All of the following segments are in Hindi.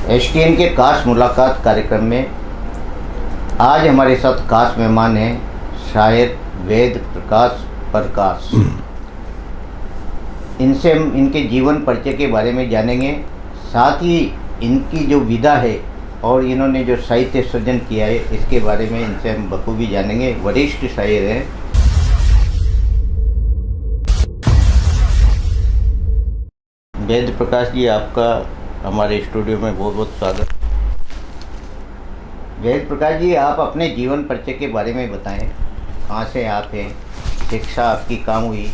एसटीएन के खास मुलाकात कार्यक्रम में आज हमारे साथ खास मेहमान हैं शायर वेद प्रकाश प्रकाश। इनसे हम इनके जीवन परिचय के बारे में जानेंगे, साथ ही इनकी जो विधा है और इन्होंने जो साहित्य सृजन किया है इसके बारे में इनसे हम बखूबी जानेंगे। वरिष्ठ शायर हैं। वेद प्रकाश जी, आपका हमारे स्टूडियो में बहुत बहुत स्वागत। वेद प्रकाश जी, आप अपने जीवन परिचय के बारे में बताएं। कहाँ से आप हैं, शिक्षा आपकी कहाँ हुई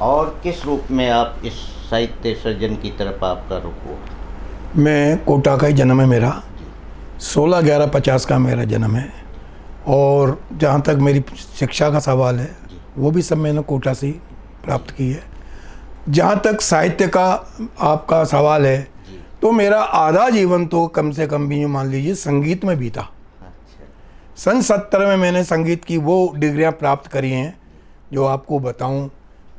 और किस रूप में आप इस साहित्य सृजन की तरफ आपका रुख हुआ? मैं कोटा का ही जन्म है मेरा, 16/11/50 का मेरा जन्म है। और जहाँ तक मेरी शिक्षा का सवाल है वो भी सब मैंने कोटा से ही प्राप्त की है। जहाँ तक साहित्य का आपका सवाल है तो मेरा आधा जीवन तो कम से कम भी मान लीजिए संगीत में बीता। सन 70 में मैंने संगीत की वो डिग्रियाँ प्राप्त करी हैं जो आपको बताऊं,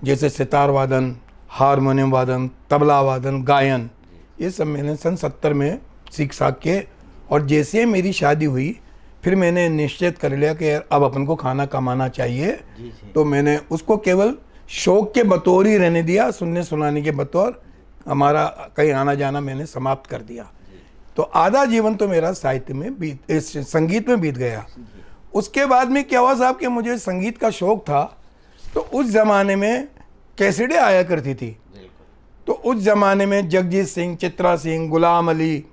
जैसे सितार वादन, हारमोनियम वादन, तबला वादन, गायन, ये सब मैंने सन 70 में सीख साख के। और जैसे मेरी शादी हुई फिर मैंने निश्चित कर लिया कि अब अपन को खाना कमाना चाहिए। तो मैंने उसको केवल शौक के बतौर ही रहने दिया, सुनने सुनाने के बतौर हमारा कहीं आना जाना मैंने समाप्त कर दिया। तो आधा जीवन तो मेरा साहित्य में संगीत में बीत गया। उसके बाद में क्या हुआ साहब कि मुझे संगीत का शौक था, तो उस ज़माने में कैसेटें आया करती थी। तो उस ज़माने में जगजीत सिंह, चित्रा सिंह, गुलाम अली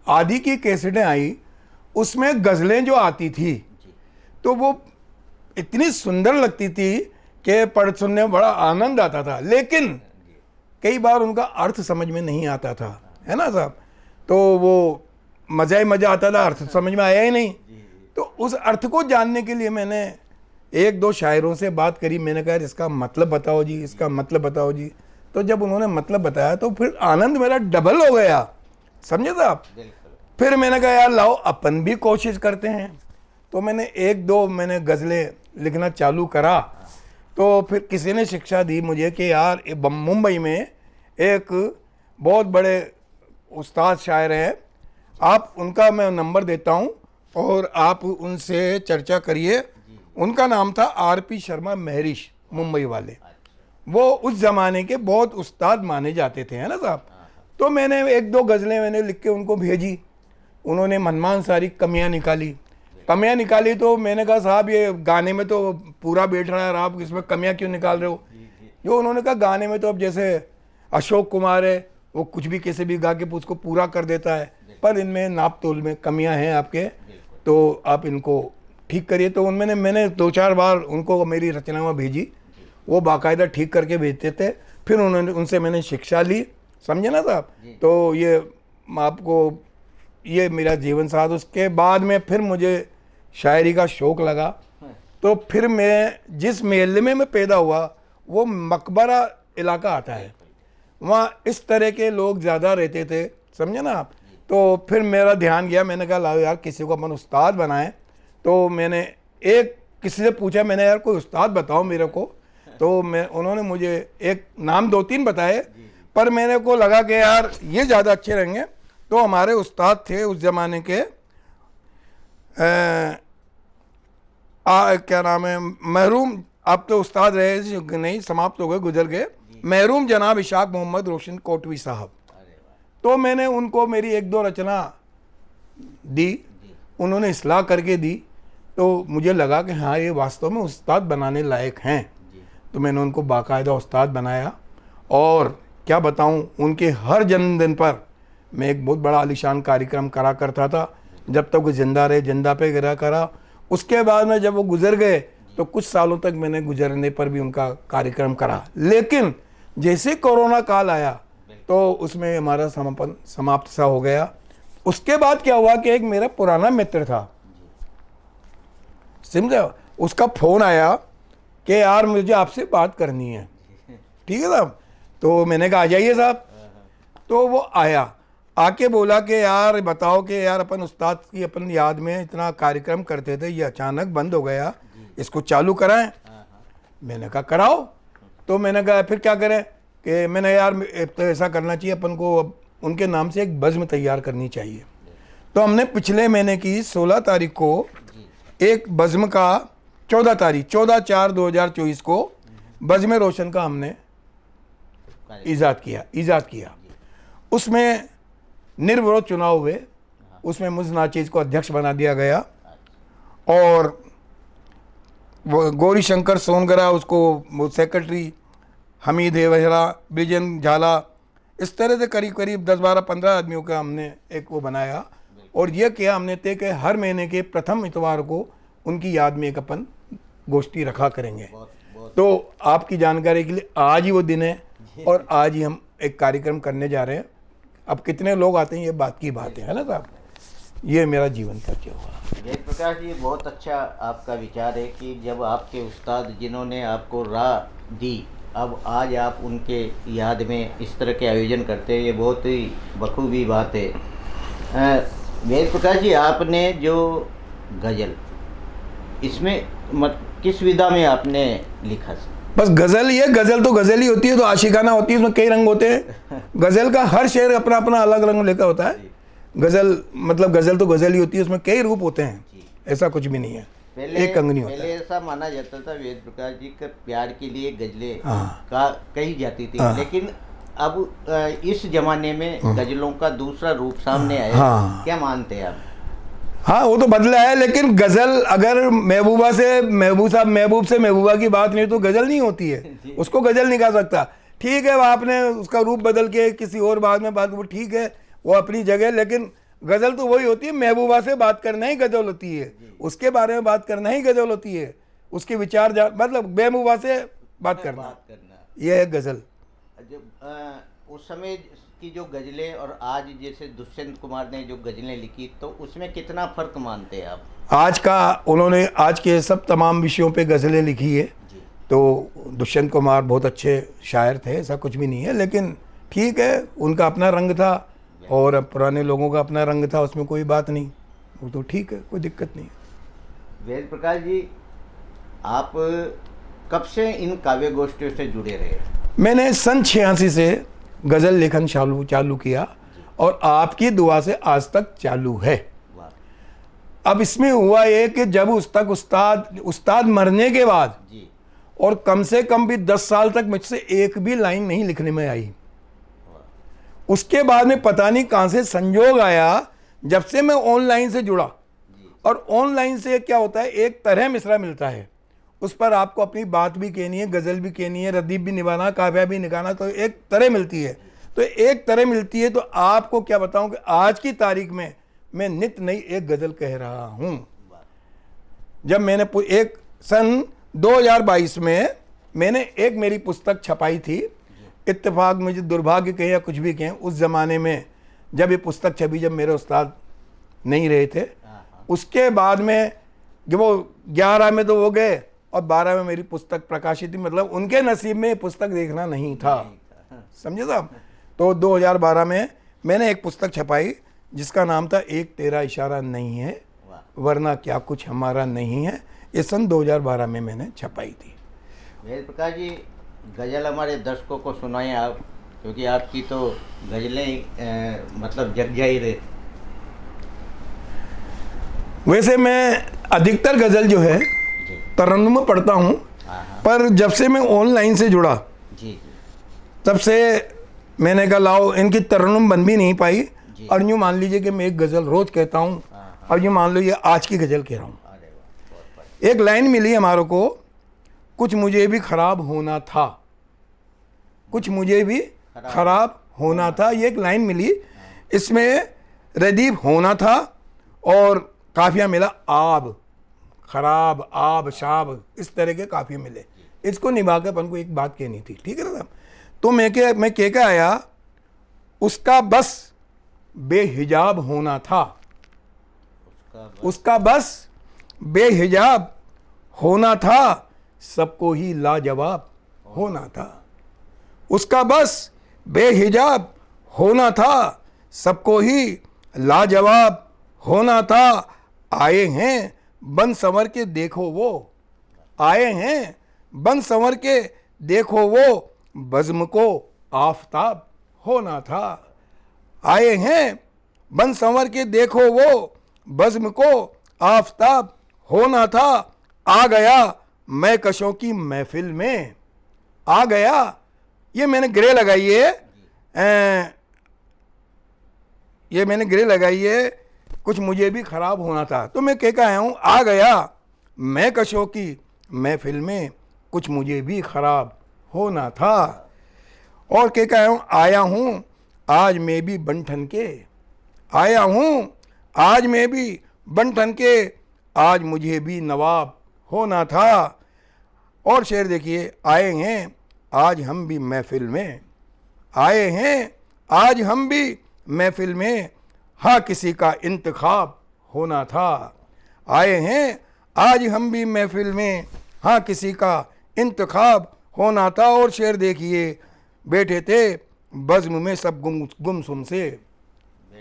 आदि की कैसेटें आई। उसमें गज़लें जो आती थी तो वो इतनी सुंदर लगती थी कि पढ़ सुनने में बड़ा आनंद आता था, लेकिन कई बार उनका अर्थ समझ में नहीं आता था, है ना साहब। तो वो मज़ा ही मज़ा आता था, अर्थ समझ में आया ही नहीं। तो उस अर्थ को जानने के लिए मैंने एक दो शायरों से बात करी। मैंने कहा इसका मतलब बताओ जी, इसका मतलब बताओ जी। तो जब उन्होंने मतलब बताया तो फिर आनंद मेरा डबल हो गया, समझे साहब। फिर मैंने कहा यार लाओ अपन भी कोशिश करते हैं। तो मैंने एक दो गज़लें लिखना चालू करा। तो फिर किसी ने शिक्षा दी मुझे कि यार मुंबई में एक बहुत बड़े उस्ताद शायर हैं, आप उनका मैं नंबर देता हूं और आप उनसे चर्चा करिए। उनका नाम था आरपी शर्मा महरिश, मुंबई वाले। वो उस ज़माने के बहुत उस्ताद माने जाते थे, है ना साहब। तो मैंने एक दो गज़लें मैंने लिख के उनको भेजी। उन्होंने मनमान सारी कमियां निकाली। तो मैंने कहा साहब ये गाने में तो पूरा बैठ रहा है, आप इसमें कमियां क्यों निकाल रहे हो? जो उन्होंने कहा गाने में तो अब जैसे अशोक कुमार है, वो कुछ भी कैसे भी गा के उसको पूरा कर देता है, पर इनमें नाप तोल में कमियां हैं आपके, तो आप इनको ठीक करिए। तो उनमें मैंने 2-4 बार उनको मेरी रचनाएं भेजी, वो बाकायदा ठीक करके भेजते थे। फिर उनसे मैंने शिक्षा ली, समझे ना साहब। तो ये आपको ये मेरा जीवन साथ। उसके बाद में फिर मुझे शायरी का शौक़ लगा। तो फिर मैं जिस महल्ले में मैं पैदा हुआ वो मकबरा इलाका आता है, वहाँ इस तरह के लोग ज़्यादा रहते थे, समझे ना आप। तो फिर मेरा ध्यान गया, मैंने कहा लाओ यार किसी को अपन उस्ताद बनाएं। तो मैंने किसी से पूछा, मैंने यार कोई उस्ताद बताओ मेरे को। तो उन्होंने मुझे एक नाम 2-3 बताए, पर मेरे को लगा कि यार ये ज़्यादा अच्छे रहेंगे। तो हमारे उस्ताद थे उस ज़माने के, क्या नाम है, महरूम, अब तो उस्ताद रहे नहीं, समाप्त हो गए, गुजर गए, महरूम जनाब इशाक मोहम्मद रोशन कोटवी साहब। तो मैंने उनको मेरी एक दो रचना दी, उन्होंने इस्लाह करके दी। तो मुझे लगा कि हाँ ये वास्तव में उस्ताद बनाने लायक हैं। तो मैंने उनको बाकायदा उस्ताद बनाया। और क्या बताऊं, उनके हर जन्मदिन पर मैं एक बहुत बड़ा आलीशान कार्यक्रम करा करता था। जब तक वो जिंदा रहे, जिंदा पे गिरा करा। उसके बाद में जब वो गुजर गए तो कुछ सालों तक मैंने गुजरने पर भी उनका कार्यक्रम करा। लेकिन जैसे कोरोना काल आया तो उसमें हमारा समाप्त सा हो गया। उसके बाद क्या हुआ कि एक मेरा पुराना मित्र था, समझा, उसका फ़ोन आया कि यार मुझे आपसे बात करनी है। ठीक है साहब। तो मैंने कहा आ जाइए साहब। तो वो आया, आके बोला कि यार बताओ कि यार अपन उस्ताद की अपन याद में इतना कार्यक्रम करते थे, ये अचानक बंद हो गया, इसको चालू कराएं। मैंने कहा कराओ। तो मैंने कहा फिर क्या करें कि मैंने यार तो ऐसा करना चाहिए अपन को, अब उनके नाम से एक बज़्म तैयार करनी चाहिए। तो हमने पिछले महीने की 16 तारीख को जी एक बज़्म का 14 तारीख 14/4/2024 को बज़्म रोशन का हमने ईजाद किया। उसमें निर्विरोध चुनाव हुए, उसमें मुझ नाचीज़ को अध्यक्ष बना दिया गया और वो गौरी शंकर सोनगरा उसको सेक्रेटरी, हमीद हेवहरा, ब्रिजेन झाला, इस तरह से करीब करीब 10-12-15 आदमियों का हमने एक वो बनाया और ये किया हमने तय कि हर महीने के प्रथम इतवार को उनकी याद में एक अपन गोष्ठी रखा करेंगे। तो आपकी जानकारी के लिए आज ही वो दिन है और आज ही हम एक कार्यक्रम करने जा रहे हैं। अब कितने लोग आते हैं ये बात की बात है ना साहब। ये मेरा जीवन का क्या हुआ। वेद प्रकाश जी, बहुत अच्छा आपका विचार है कि जब आपके उस्ताद जिन्होंने आपको राह दी, अब आज आप उनके याद में इस तरह के आयोजन करते हैं, ये बहुत ही बखूबी बात है। वेद प्रकाश जी, आपने जो गज़ल इसमें किस विधा में आपने लिखा? बस गज़ल, ये गज़ल तो गज़ल ही होती है, तो आशिकाना होती है, उसमें कई रंग होते हैं। गज़ल का हर शेर अपना अपना अलग रंग लेकर होता है। गज़ल मतलब गज़ल तो गज़ल ही होती है, उसमें कई रूप होते हैं, ऐसा कुछ भी नहीं है, एक अंग नहीं होता। पहले ऐसा माना जाता था वेद प्रकाश जी का प्यार के लिए गज़लें हाँ। कही जाती थी, हाँ। लेकिन अब इस जमाने में गज़लों का दूसरा रूप सामने आया। हाँ। क्या मानते हैं आप? हाँ, वो तो बदला है, लेकिन गज़ल अगर महबूब से महबूबा की बात नहीं तो गज़ल नहीं होती है, उसको गज़ल नहीं कहा सकता। ठीक है, आपने उसका रूप बदल के किसी और बात में बात, वो ठीक है, वो अपनी जगह, लेकिन गज़ल तो वही होती है, महबूबा से बात करना ही गज़ल होती है, उसके बारे में बात करना ही गज़ल होती है, उसके विचार मतलब महबूबा से बात करना, यह है गज़ल। जब उस समय की जो गज़लें और आज जैसे दुष्यंत कुमार ने जो गज़लें लिखी, तो उसमें कितना फ़र्क मानते हैं आप? उन्होंने आज के सब तमाम विषयों पे गज़लें लिखी है, तो दुष्यंत कुमार बहुत अच्छे शायर थे, ऐसा कुछ भी नहीं है, लेकिन ठीक है, उनका अपना रंग था और पुराने लोगों का अपना रंग था, उसमें कोई बात नहीं, वो तो ठीक है, कोई दिक्कत नहीं। वेद प्रकाश जी, आप कब से इन काव्य गोष्ठियों से जुड़े रहे? मैंने सन 86 से गज़ल लेखन चालू किया और आपकी दुआ से आज तक चालू है। अब इसमें हुआ ये कि जब उस्ताद मरने के बाद जी, और कम से कम भी 10 साल तक मुझसे एक भी लाइन नहीं लिखने में आई। उसके बाद में पता नहीं कहाँ से संजोग आया, जब से मैं ऑनलाइन से जुड़ा, और ऑनलाइन से क्या होता है, एक तरह मिसरा मिलता है, उस पर आपको अपनी बात भी कहनी है, गज़ल भी कहनी है, रदीफ भी निभाना, काव्या भी निकालना, तो एक तरह मिलती है। तो एक तरह मिलती है, तो आपको क्या बताऊं कि आज की तारीख में मैं नित नई एक गज़ल कह रहा हूं। जब मैंने एक सन 2022 में मैंने एक मेरी पुस्तक छपाई थी, इत्तेफाक मुझे दुर्भाग्य कहें या कुछ भी कहें, उस ज़माने में जब ये पुस्तक छपी, जब मेरे उस्ताद नहीं रहे थे, उसके बाद में जब वो 11 में तो वो गए और 12 में मेरी पुस्तक प्रकाशित थी, मतलब उनके नसीब में पुस्तक देखना नहीं था, समझे साहब। तो 2012 में मैंने एक पुस्तक छपाई जिसका नाम था एक तेरा इशारा नहीं है वरना क्या कुछ हमारा नहीं है। ये सन 2012 में मैंने छपाई थी। वेद प्रकाश जी, गज़ल हमारे दर्शकों को सुनाएं आप, क्योंकि आपकी तो गज़लें मतलब जग जाहिर है। वैसे मैं अधिकतर गज़ल जो है तरन्नुम में पढ़ता हूँ, पर जब से मैं ऑनलाइन से जुड़ा जी, तब से मैंने कहा लाओ इनकी तरन्नुम बन भी नहीं पाई, और यूँ मान लीजिए कि मैं एक गज़ल रोज़ कहता हूँ, अब यूँ मान लो ये आज की गज़ल कह रहा हूँ। एक लाइन मिली हमारे को, कुछ मुझे भी खराब होना था, कुछ मुझे भी खराब होना था, ये एक लाइन मिली। इसमें रदीफ होना था और काफिया मिला आब, खराब, आब, शाब, इस तरह के काफिये मिले। इसको निभा के अपन को एक बात कहनी थी, ठीक है ना साहब। तो मैं कह के आया, उसका बस बेहिजाब होना था, उसका बस बेहिजाब होना था, सबको ही लाजवाब होना था। उसका बस बेहिजाब होना था, सबको ही लाजवाब होना था। आए हैं बन संवर के देखो वो, आए हैं बन संवर के देखो वो, बज़्म को आफताब होना था। आए हैं बन संवर के देखो वो बज़्म को आफताब होना था। आ गया मैं कशों की महफिल में, आ गया, ये मैंने ग्रे लगाई है, ये मैंने ग्रे लगाई है, कुछ मुझे भी खराब होना था। तो मैं कह आया हूँ, आ गया मैं कशों की महफिल में, कुछ मुझे भी खराब होना था। और कह आया हूँ, आया हूँ आज मैं भी बन के, आया हूँ आज मैं भी बन के, आज मुझे भी नवाब होना था। और शेर देखिए, आए हैं आज हम भी महफिल में, आए हैं आज हम भी महफिल में, हाँ किसी का इंतखाब होना था। आए हैं आज हम भी महफिल में, हाँ किसी का इंतखाब होना था। और शेर देखिए, बैठे थे बज़्म में सब गुमसुम से,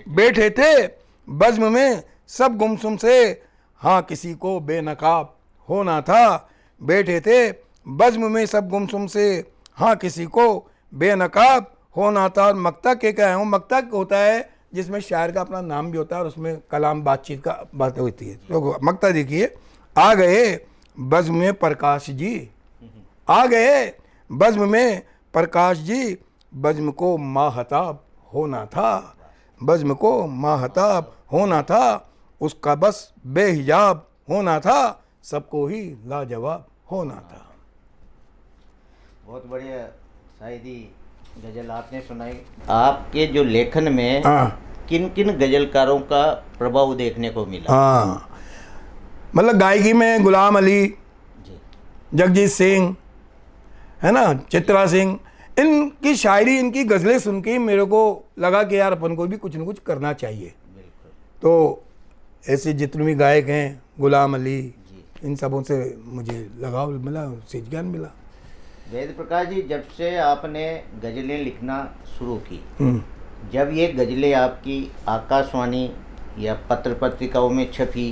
बैठे थे बज़्म में सब गुमसुम से, हाँ किसी को बेनकाब होना था। बैठे थे बज़्म में सब गुमसुम से, हाँ किसी को बेनकाब होना था। और मक्ता के क्या हूँ, मक्ता होता है जिसमें शायर का अपना नाम भी होता है और उसमें कलाम बातचीत का बात होती है। तो मक्ता देखिए, आ गए बज़्म में प्रकाश जी, आ गए बज़्म में प्रकाश जी, बज़्म को माहताब होना था, बज़्म को माहताब होना था, उसका बस बेहिजाब होना था, सबको ही लाजवाब होना था। बहुत बढ़िया शायरी गज़ल आपने सुनाई। आपके जो लेखन में किन किन गज़लकारों का प्रभाव देखने को मिला? हाँ, मतलब गायकी में गुलाम अली, जगजीत सिंह, है ना, चित्रा सिंह, इनकी शायरी, इनकी गज़लें सुन के मेरे को लगा कि यार अपन को भी कुछ न कुछ करना चाहिए। तो ऐसे जितने भी गायक हैं, गुलाम अली, इन सबों से मुझे लगाव मिला, सेज ज्ञान मिला। वेद प्रकाश जी, जब से आपने गज़लें लिखना शुरू की, जब ये गज़लें आपकी आकाशवाणी या पत्र पत्रिकाओं में छपी,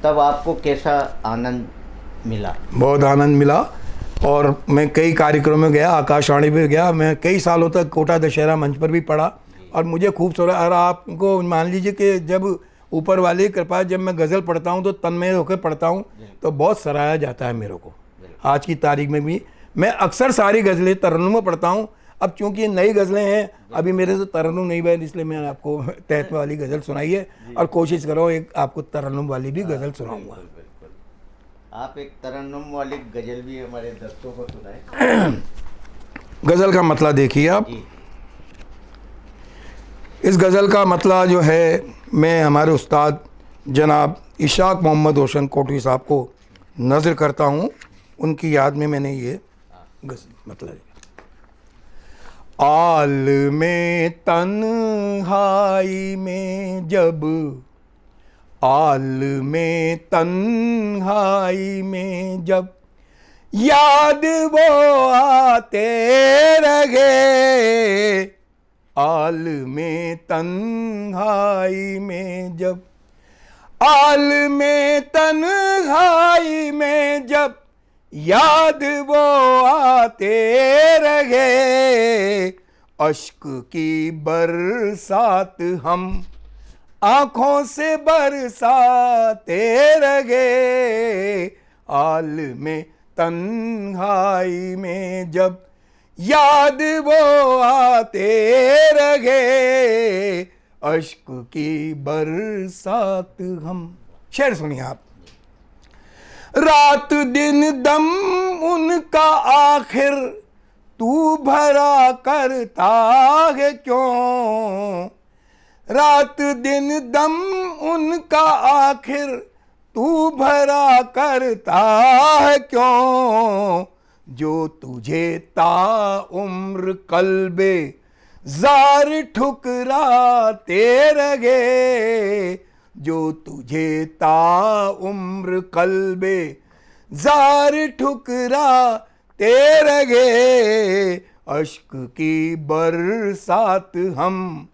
तब आपको कैसा आनंद मिला? बहुत आनंद मिला। और मैं कई कार्यक्रमों में गया, आकाशवाणी पे गया, मैं कई सालों तक कोटा दशहरा मंच पर भी पढ़ा और मुझे खूब सारा। और आपको मान लीजिए कि जब ऊपर वाली कृपा, जब मैं गज़ल पढ़ता हूँ तो तन्मय होकर पढ़ता हूँ तो बहुत सराहा जाता है मेरे को। आज की तारीख में भी मैं अक्सर सारी गज़लें तरन्नुम में पढ़ता हूँ। अब चूँकि नई गज़लें हैं, अभी मेरे से तरन्नुम नहीं बनी, इसलिए मैंने आपको तहत वाली गज़ल सुनाई है और कोशिश करो एक आपको तरन्नुम वाली भी गज़ल सुनाऊँगा। आप एक तरन्नुम वाली गज़ल भी हमारे दर्शकों को सुनाएं। गज़ल का मतला देखिए आप। इस गज़ल का मतला जो है, मैं हमारे उस्ताद जनाब इशाक मोहम्मद रोशन कोटवी साहब को नज़र करता हूँ, उनकी याद में मैंने ये मतलब, आल में तन्हाई में जब, आल में तन्हाई में जब याद वो आते रहे, आल में तन्हाई में जब, आल में तन्हाई में जब याद वो आते रहे, अश्क की बरसात हम आँखों से बरसाते रहे, आल में तन्हाई में जब याद वो आते रहे, अश्क की बरसात हम। शेर सुनिए आप। रात दिन दम उनका आखिर तू भरा करता है क्यों, रात दिन दम उनका आखिर तू भरा करता है क्यों, जो तुझे ताउम्र कल्बे जार ठुकराते रहे, जो तुझे ताउम्र कल्बे जार ठुकराते रहे, अश्क की बरसात हम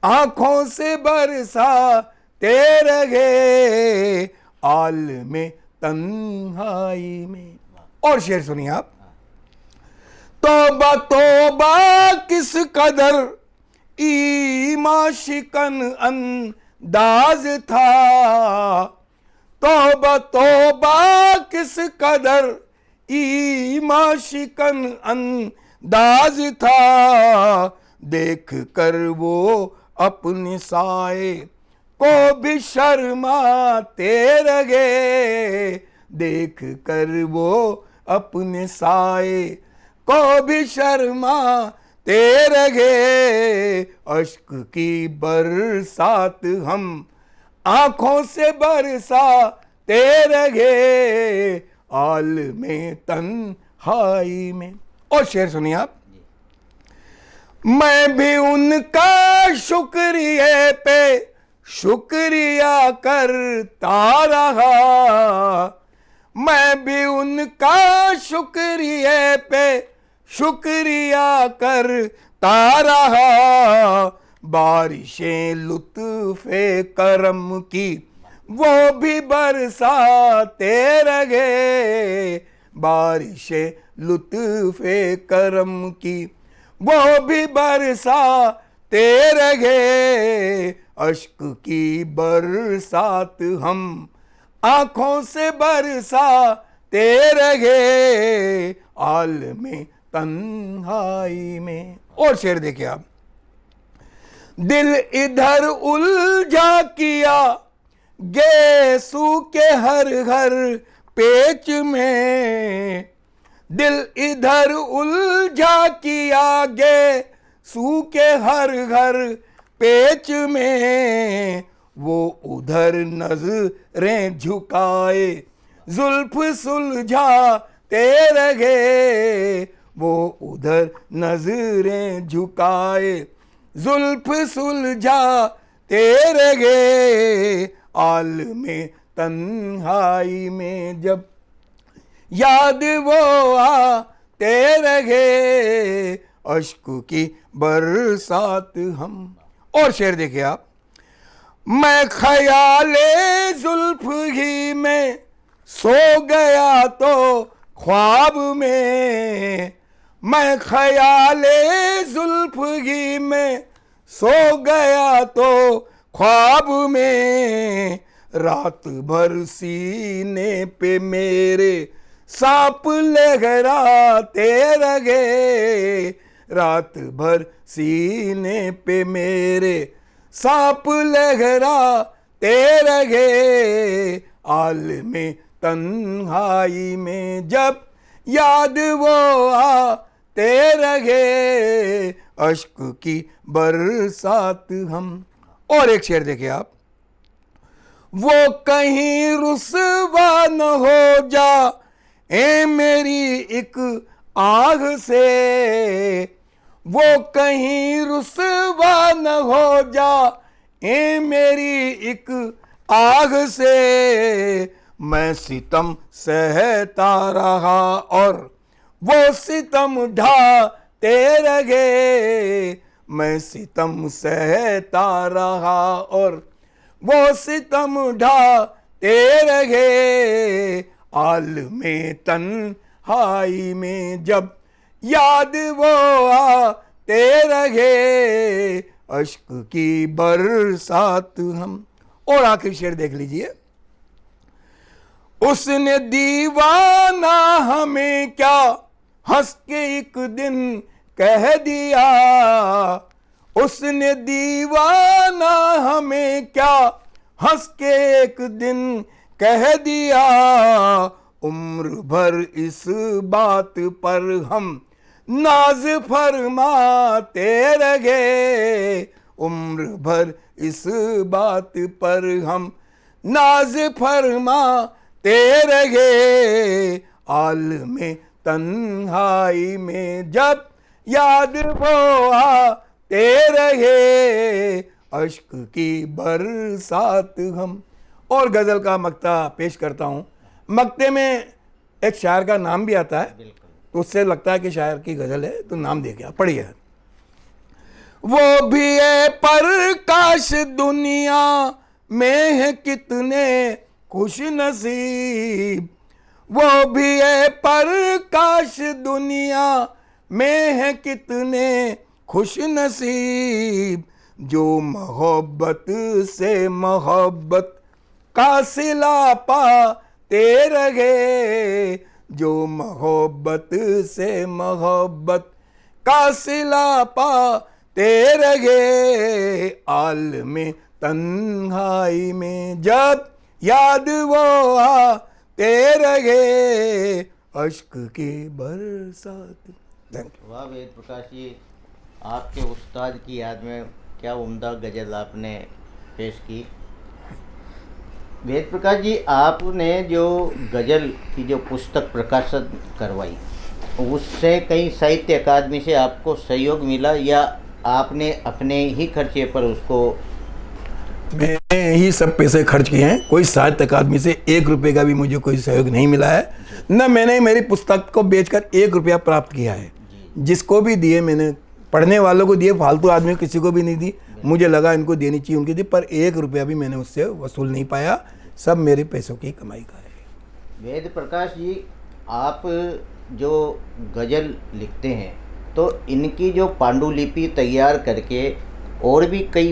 आँखों से बरसाते रहे, आल में तन्हाई में। और शेर सुनिए आप। तौबा तौबा किस कदर ईमा शिकन अंदाज था, तौबा तौबा किस कदर ईमा शिकन अंदाज था। देख कर वो अपने साए को भी शर्माते रहे, देख कर वो अपने साए को भी शर्माते रहे। अश्क की बरसात हम आंखों से बरसाते रहे, आलमे तन्हाई में। और शेर सुनिए आप। मैं भी उनका शुक्रिया पे शुक्रिया करता रहा, मैं भी उनका शुक्रिया पे शुक्रिया करता रहा। बारिशें लुत्फ़े करम की वो भी बरसाते रहे, बारिशें लुत्फ़े करम की वो भी बरसाते रहे। अश्क की बरसात हम आंखों से बरसाते रहे, आलमे तन्हाई में। और शेर देखिए आप। दिल इधर उलझा किया गेसू के हर हर पेच में, दिल इधर उलझा किया गेसू के हर हर पेच में। वो उधर नजरें झुकाए जुल्फ सुलझाते रहे, वो उधर नजरें झुकाए जुल्फ सुलझाते रहे। आलमे तन्हाई में जब याद वो आते रहे, अश्क की बरसात हम। और शेर देखिए आप। मैं ख्याले जुल्फ ही में सो गया तो ख्वाब में, मैं ख्याले जुल्फ ही में सो गया तो ख्वाब में। रात भर सीने पे मेरे सांप लहराते रहे, रात भर सीने पे मेरे सांप लहराते रहे। आलमे तन्हाई में जब याद वो आते रहे, अश्क की बरसात हम। और एक शेर देखिए आप। वो कहीं रुसवा न हो जा ए मेरी एक आग से, वो कहीं रुसवा न हो जा ए मेरी एक आग से। मैं सितम सहता रहा और वो सितम ढाते रहे, मैं सितम सहता रहा और वो सितम ढाते रहे। आलमे तन्हाई में जब याद वो आते रहे, अश्क की बरसात हम। और आखिरी शेर देख लीजिए। उसने दीवाना हमें क्या हंस के एक दिन कह दिया, उसने दीवाना हमें क्या हंस के एक दिन कह दिया। उम्र भर इस बात पर हम नाज फरमाते रहे, उम्र भर इस बात पर हम नाज फरमाते रहे। आलमे तन्हाई में जब याद वो आते रहे, अश्क की बरसात हम। और गज़ल का मक्ता पेश करता हूँ। मक्ते में एक शायर का नाम भी आता है, तो उससे लगता है कि शायर की गज़ल है, तो नाम देखिए, पढ़िए। वो भी है पर काश दुनिया में है कितने खुश नसीब, वो भी है पर काश दुनिया में है कितने खुश नसीब जो मोहब्बत से मोहब्बत का सिला पाते रहे, जो मोहब्बत से मोहब्बत का सिला पाते रहे। आलमे तन्हाई में जब याद वो आते रहे, अश्क के बरसात। Thank you. वाह वेद प्रकाश जी, आपके उस्ताद की याद में क्या उम्दा गज़ल आपने पेश की। वेद प्रकाश जी, आपने जो गज़ल की जो पुस्तक प्रकाशित करवाई, उससे कहीं साहित्य अकादमी से आपको सहयोग मिला या आपने अपने ही खर्चे पर उसको? मैंने ही सब पैसे खर्च किए हैं, कोई साहित्य अकादमी से 1 रुपये का भी मुझे कोई सहयोग नहीं मिला है, न मैंने मेरी पुस्तक को बेचकर 1 रुपया प्राप्त किया है। जिसको भी दिए मैंने पढ़ने वालों को दिए, फालतू आदमी को किसी को भी नहीं दी। मुझे लगा इनको देनी चाहिए, उनकी दी, पर 1 रुपया भी मैंने उससे वसूल नहीं पाया। सब मेरे पैसों की कमाई का है। वेद प्रकाश जी, आप जो गज़ल लिखते हैं तो इनकी जो पांडुलिपि तैयार करके और भी कई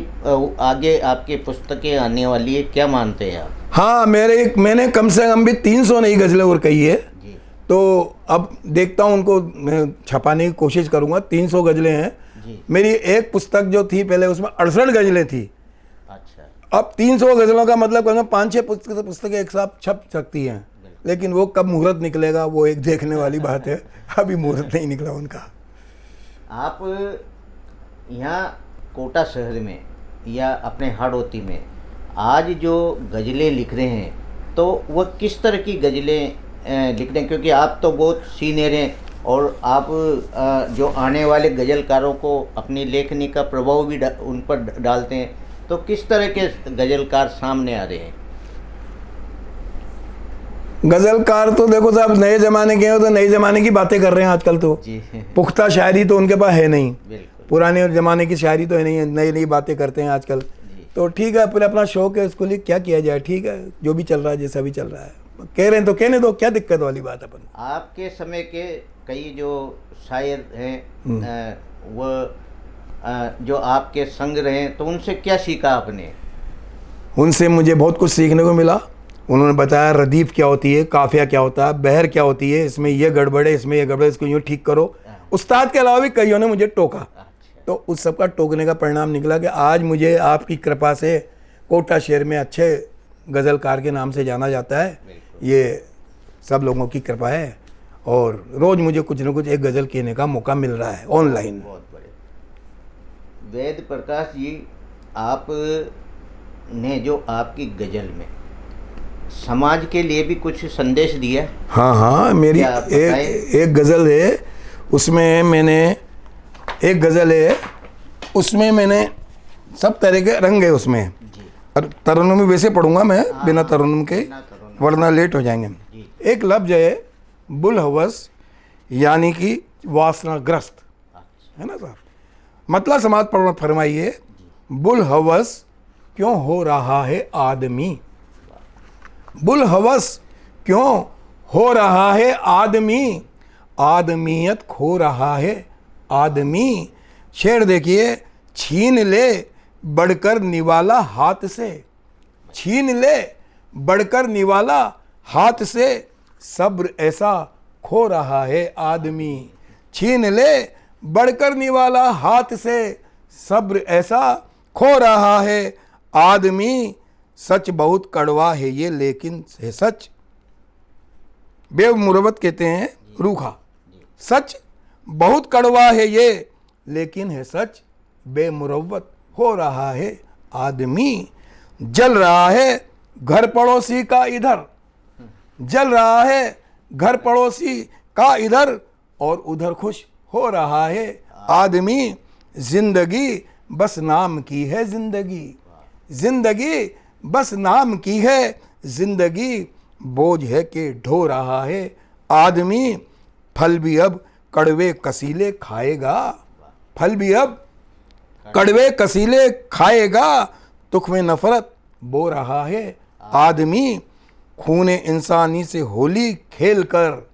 आगे आपकी पुस्तकें आने वाली है, क्या मानते हैं आप? हाँ, मैंने कम से कम भी 300 नई गज़लें और कही है जी। तो अब देखता हूँ, उनको मैं छपाने की कोशिश करूँगा। 300 गज़लें हैं जी। मेरी एक पुस्तक जो थी पहले, उसमें 68 गज़लें थी। अच्छा। अब 300 गज़लों का मतलब 5-6 पुस्तकें एक साथ छप सकती हैं, लेकिन वो कब मुहूर्त निकलेगा वो एक देखने वाली बात है। अभी मुहूर्त नहीं निकला उनका। आप यहाँ कोटा शहर में या अपने हाड़ौती में आज जो गज़लें लिख रहे हैं, तो वह किस तरह की गज़लें लिख रहे हैं? क्योंकि आप तो बहुत सीनियर हैं और आप जो आने वाले गज़लकारों को अपनी लेखनी का प्रभाव भी उन पर डालते हैं, तो किस तरह के गज़लकार सामने आ रहे हैं? गज़लकार तो देखो साहब, नए ज़माने के हैं तो नए ज़माने की बातें कर रहे हैं आजकल तो। जी। पुख्ता शायरी तो उनके पास है नहीं, बिल्कुल। पुराने ज़माने की शायरी तो है नहीं, नई नई बातें करते हैं आजकल। तो ठीक है, फिर अपना शौक है, उसको लिए क्या किया जाए। ठीक है, जो भी चल रहा है, जैसा भी चल रहा है, कह रहे हैं तो कहने दो, क्या दिक्कत वाली बात है। अपन आपके समय के कई जो शायर हैं वह जो आपके संग रहे, तो उनसे क्या सीखा आपने? उनसे मुझे बहुत कुछ सीखने को मिला। उन्होंने बताया रदीफ क्या होती है, काफिया क्या होता है, बहर क्या होती है, इसमें ये गड़बड़ है, इसमें ये गड़बड़ है, इसको यूँ ठीक करो। उस्ताद के अलावा भी कईयों ने मुझे टोका, तो उस सब का टोकने का परिणाम निकला कि आज मुझे आपकी कृपा से कोटा शहर में अच्छे गज़लकार के नाम से जाना जाता है। ये सब लोगों की कृपा है और रोज़ मुझे कुछ न कुछ एक गज़ल कहने का मौका मिल रहा है ऑनलाइन। बहुत बड़े। वेद प्रकाश जी, आप ने जो आपकी गज़ल में समाज के लिए भी कुछ संदेश दिया? हाँ हाँ, मेरी एक गज़ल है, उसमें मैंने एक गज़ल है, उसमें मैंने सब तरह के रंग है उसमें। और तरन्नुम में वैसे पढ़ूंगा मैं, बिना तरन्नुम के, वरना लेट हो जाएंगे। एक लफ्ज़ है बुल हवस, यानी कि वासनाग्रस्त, है ना साहब। मतलब समाज पर फरमाइए, बुल हवस क्यों हो रहा है आदमी, बुल हवस क्यों हो रहा है आदमी, आदमियत खो रहा है आदमी। शेर देखिए, छीन ले बढ़कर निवाला हाथ से, छीन ले बढ़कर निवाला हाथ से, सब्र ऐसा खो रहा है आदमी। छीन ले बढ़कर निवाला हाथ से, सब्र ऐसा खो रहा है आदमी। सच बहुत कड़वा है ये लेकिन है सच, बेमुरवत कहते हैं रूखा। सच बहुत कड़वा है ये लेकिन है सच, बेमुरवत हो रहा है आदमी। जल रहा है घर पड़ोसी का इधर, जल रहा है घर पड़ोसी का इधर, और उधर खुश हो रहा है आदमी। जिंदगी बस नाम की है जिंदगी, जिंदगी बस नाम की है जिंदगी, बोझ है कि ढो रहा है आदमी। फल भी अब कड़वे कसीले खाएगा, फल भी अब कड़वे कसीले खाएगा, तुख में नफरत बो रहा है आदमी। खूने इंसानी से होली खेल कर,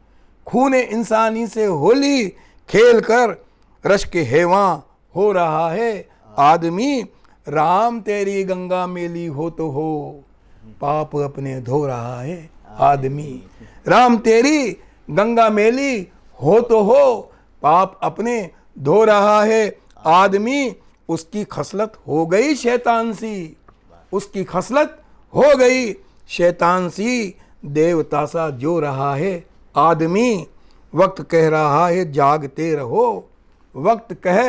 खूने इंसानी से होली खेल कर, रश्क हैवां हो रहा है आदमी, राम तेरी गंगा मेली हो तो हो, पाप अपने धो रहा है आदमी। राम तेरी गंगा मेली हो तो हो, पाप अपने धो रहा है आदमी। उसकी खसलत हो गई शैतान सी, उसकी खसलत हो गई शैतान सी, देवता सा जो रहा है आदमी। वक्त कह रहा है जागते रहो, वक्त कह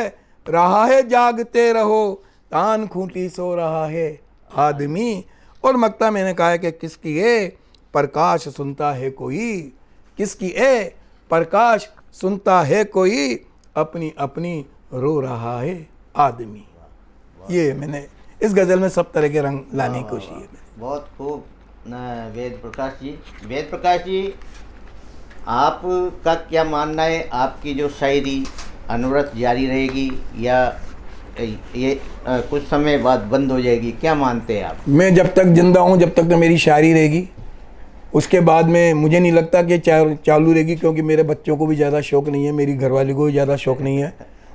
रहा है जागते रहो, तान खूंटी सो रहा है आदमी। और मक्ता मैंने कहा है कि किसकी ए प्रकाश सुनता है कोई, किसकी ए प्रकाश सुनता है कोई, अपनी अपनी रो रहा है आदमी। ये मैंने इस गज़ल में सब तरह के रंग लाने की कोशिश है। बहुत खूब वेद प्रकाश जी। वेद प्रकाश जी, आपका क्या मानना है, आपकी जो शायरी अनवरत जारी रहेगी या ये कुछ समय बाद बंद हो जाएगी, क्या मानते हैं आप? मैं जब तक जिंदा हूँ, जब तक तो मेरी शायरी रहेगी। उसके बाद में मुझे नहीं लगता कि चालू रहेगी, क्योंकि मेरे बच्चों को भी ज़्यादा शौक़ नहीं है, मेरी घरवाली को भी ज़्यादा शौक़ नहीं है।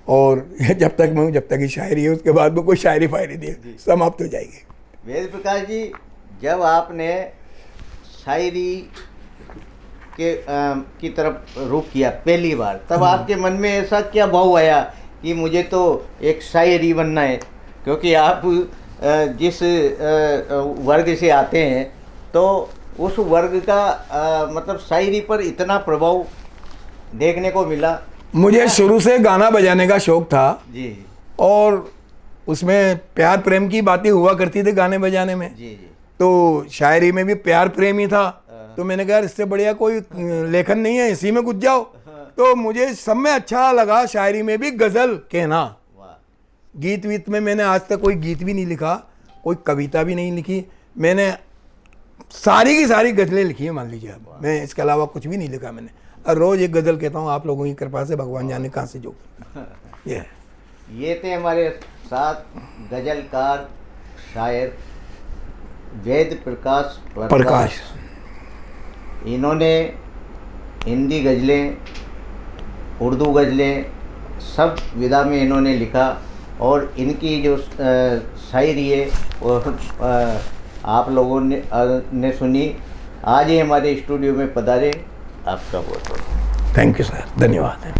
और जब तक मैं हूँ, जब तक ही शायरी है, उसके बाद में कोई शायरी फायरी नहीं, समाप्त हो जाएगी। वेद प्रकाश जी, जब आपने शायरी की तरफ रुख किया पहली बार, तब आपके मन में ऐसा क्या भाव आया कि मुझे तो एक शायरी बनना है? क्योंकि आप जिस वर्ग से आते हैं, तो उस वर्ग का मतलब शायरी पर इतना प्रभाव देखने को मिला। मुझे शुरू से गाना बजाने का शौक़ था जी, और उसमें प्यार प्रेम की बातें हुआ करती थी गाने बजाने में। जी जी। तो शायरी में भी प्यार प्रेम ही था। तो मैंने कहा इससे बढ़िया कोई लेखन नहीं है, इसी में घुस जाओ। तो मुझे सब में अच्छा लगा शायरी में भी गज़ल कहना। गीत वीत में मैंने आज तक कोई गीत भी नहीं लिखा, कोई कविता भी नहीं लिखी। मैंने सारी की सारी गज़लें लिखी हैं, मान लीजिए। मैं इसके अलावा कुछ भी नहीं लिखा मैंने। और रोज़ एक गज़ल कहता हूँ, आप लोगों की कृपा से, भगवान जाने कहाँ से जो ये है। ये थे हमारे साथ गज़लकार शायर वेद प्रकाश। इन्होंने हिंदी गज़लें, उर्दू गज़लें, सब विधा में इन्होंने लिखा, और इनकी जो शायरी है वो आप लोगों ने सुनी। आज ही हमारे स्टूडियो में पधारे, आपका बहुत बहुत थैंक यू सर, धन्यवाद।